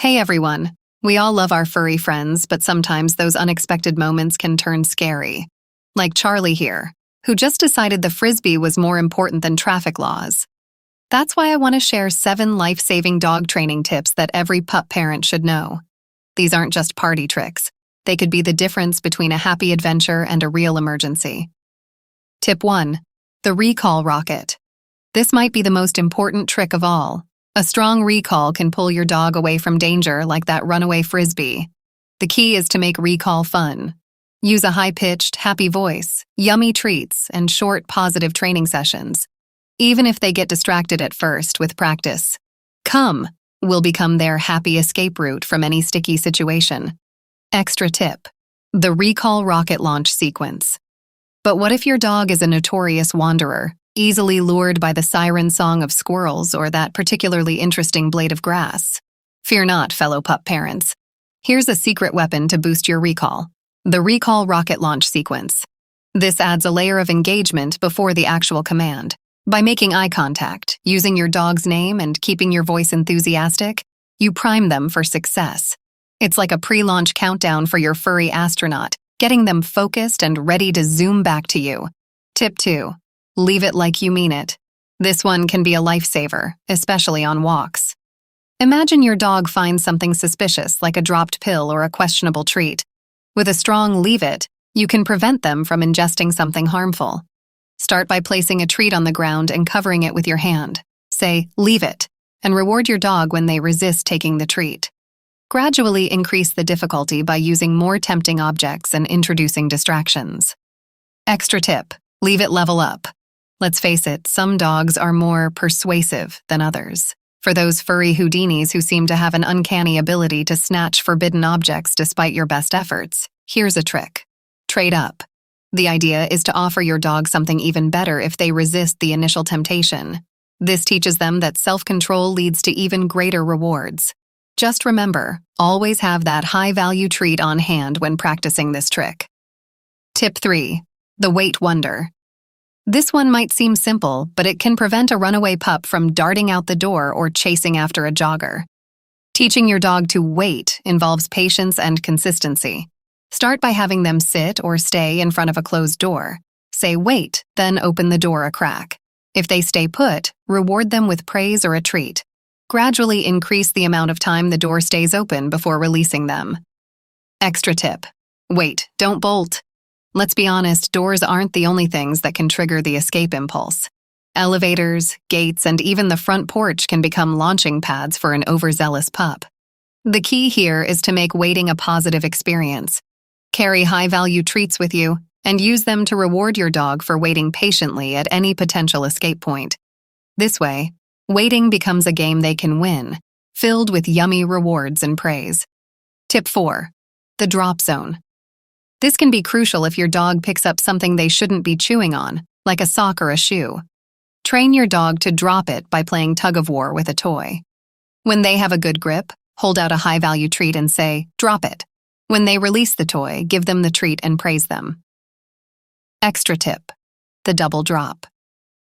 Hey everyone! We all love our furry friends, but sometimes those unexpected moments can turn scary. Like Charlie here, who just decided the frisbee was more important than traffic laws. That's why I want to share 7 life-saving dog training tips that every pup parent should know. These aren't just party tricks. They could be the difference between a happy adventure and a real emergency. Tip 1. The recall rocket. This might be the most important trick of all. A strong recall can pull your dog away from danger like that runaway frisbee. The key is to make recall fun. Use a high-pitched, happy voice, yummy treats, and short, positive training sessions. Even if they get distracted at first with practice, "Come" will become their happy escape route from any sticky situation. Extra tip: the recall rocket launch sequence. But what if your dog is a notorious wanderer, easily lured by the siren song of squirrels or that particularly interesting blade of grass? Fear not, fellow pup parents. Here's a secret weapon to boost your recall: the recall rocket launch sequence. This adds a layer of engagement before the actual command. By making eye contact, using your dog's name, and keeping your voice enthusiastic, you prime them for success. It's like a pre-launch countdown for your furry astronaut, getting them focused and ready to zoom back to you. Tip 2. Leave it like you mean it. This one can be a lifesaver, especially on walks. Imagine your dog finds something suspicious, like a dropped pill or a questionable treat. With a strong leave it, you can prevent them from ingesting something harmful. Start by placing a treat on the ground and covering it with your hand. Say, "Leave it," and reward your dog when they resist taking the treat. Gradually increase the difficulty by using more tempting objects and introducing distractions. Extra tip: leave it level up. Let's face it, some dogs are more persuasive than others. For those furry Houdinis who seem to have an uncanny ability to snatch forbidden objects despite your best efforts, here's a trick. Trade up. The idea is to offer your dog something even better if they resist the initial temptation. This teaches them that self-control leads to even greater rewards. Just remember, always have that high-value treat on hand when practicing this trick. Tip 3. The wait wonder. This one might seem simple, but it can prevent a runaway pup from darting out the door or chasing after a jogger. Teaching your dog to wait involves patience and consistency. Start by having them sit or stay in front of a closed door. Say "wait," then open the door a crack. If they stay put, reward them with praise or a treat. Gradually increase the amount of time the door stays open before releasing them. Extra tip: wait, don't bolt. Let's be honest, doors aren't the only things that can trigger the escape impulse. Elevators, gates, and even the front porch can become launching pads for an overzealous pup. The key here is to make waiting a positive experience. Carry high-value treats with you, and use them to reward your dog for waiting patiently at any potential escape point. This way, waiting becomes a game they can win, filled with yummy rewards and praise. Tip 4. The drop zone. This can be crucial if your dog picks up something they shouldn't be chewing on, like a sock or a shoe. Train your dog to drop it by playing tug-of-war with a toy. When they have a good grip, hold out a high-value treat and say, "Drop it." When they release the toy, give them the treat and praise them. Extra tip: the double drop.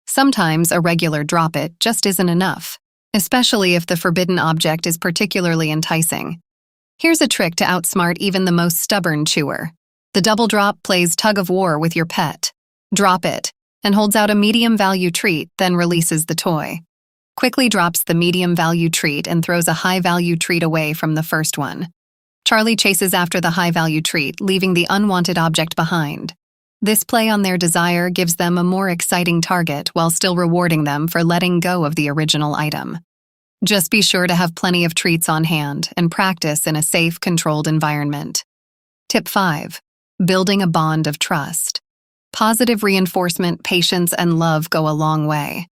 Sometimes a regular drop it just isn't enough, especially if the forbidden object is particularly enticing. Here's a trick to outsmart even the most stubborn chewer. The double drop plays tug-of-war with your pet. Drop it, and holds out a medium-value treat, then releases the toy. Quickly drops the medium-value treat and throws a high-value treat away from the first one. Charlie chases after the high-value treat, leaving the unwanted object behind. This play on their desire gives them a more exciting target while still rewarding them for letting go of the original item. Just be sure to have plenty of treats on hand and practice in a safe, controlled environment. Tip 5. Building a bond of trust. Positive reinforcement, patience, and love go a long way.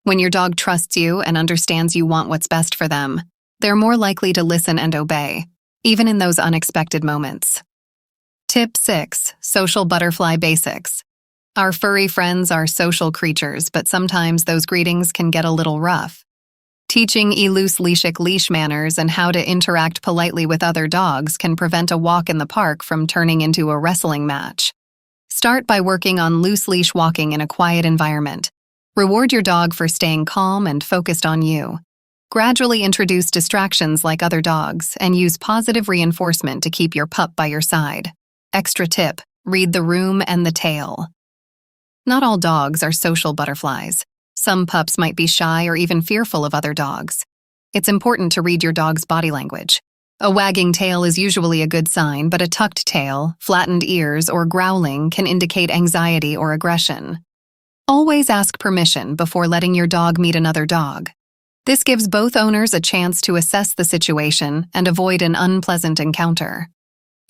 When your dog trusts you and understands you want what's best for them, they're more likely to listen and obey, even in those unexpected moments. Tip 6. Social butterfly basics. Our furry friends are social creatures, but sometimes those greetings can get a little rough. Teaching eloose leash manners and how to interact politely with other dogs can prevent a walk in the park from turning into a wrestling match. Start by working on loose leash walking in a quiet environment. Reward your dog for staying calm and focused on you. Gradually introduce distractions like other dogs and use positive reinforcement to keep your pup by your side. Extra tip: read the room and the tail. Not all dogs are social butterflies. Some pups might be shy or even fearful of other dogs. It's important to read your dog's body language. A wagging tail is usually a good sign, but a tucked tail, flattened ears, or growling can indicate anxiety or aggression. Always ask permission before letting your dog meet another dog. This gives both owners a chance to assess the situation and avoid an unpleasant encounter.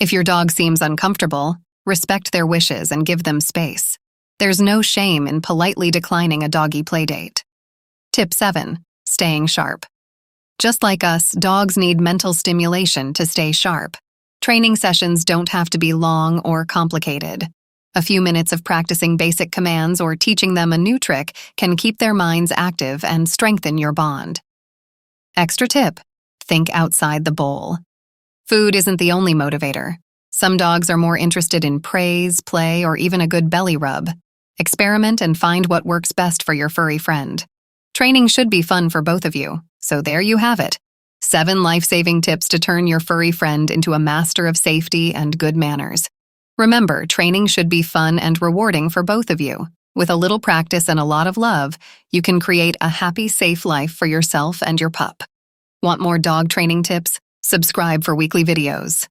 If your dog seems uncomfortable, respect their wishes and give them space. There's no shame in politely declining a doggy playdate. Tip 7. Staying sharp. Just like us, dogs need mental stimulation to stay sharp. Training sessions don't have to be long or complicated. A few minutes of practicing basic commands or teaching them a new trick can keep their minds active and strengthen your bond. Extra tip: think outside the bowl. Food isn't the only motivator. Some dogs are more interested in praise, play, or even a good belly rub. Experiment and find what works best for your furry friend. Training should be fun for both of you, so there you have it. 7 life-saving tips to turn your furry friend into a master of safety and good manners. Remember, training should be fun and rewarding for both of you. With a little practice and a lot of love, you can create a happy, safe life for yourself and your pup. Want more dog training tips? Subscribe for weekly videos.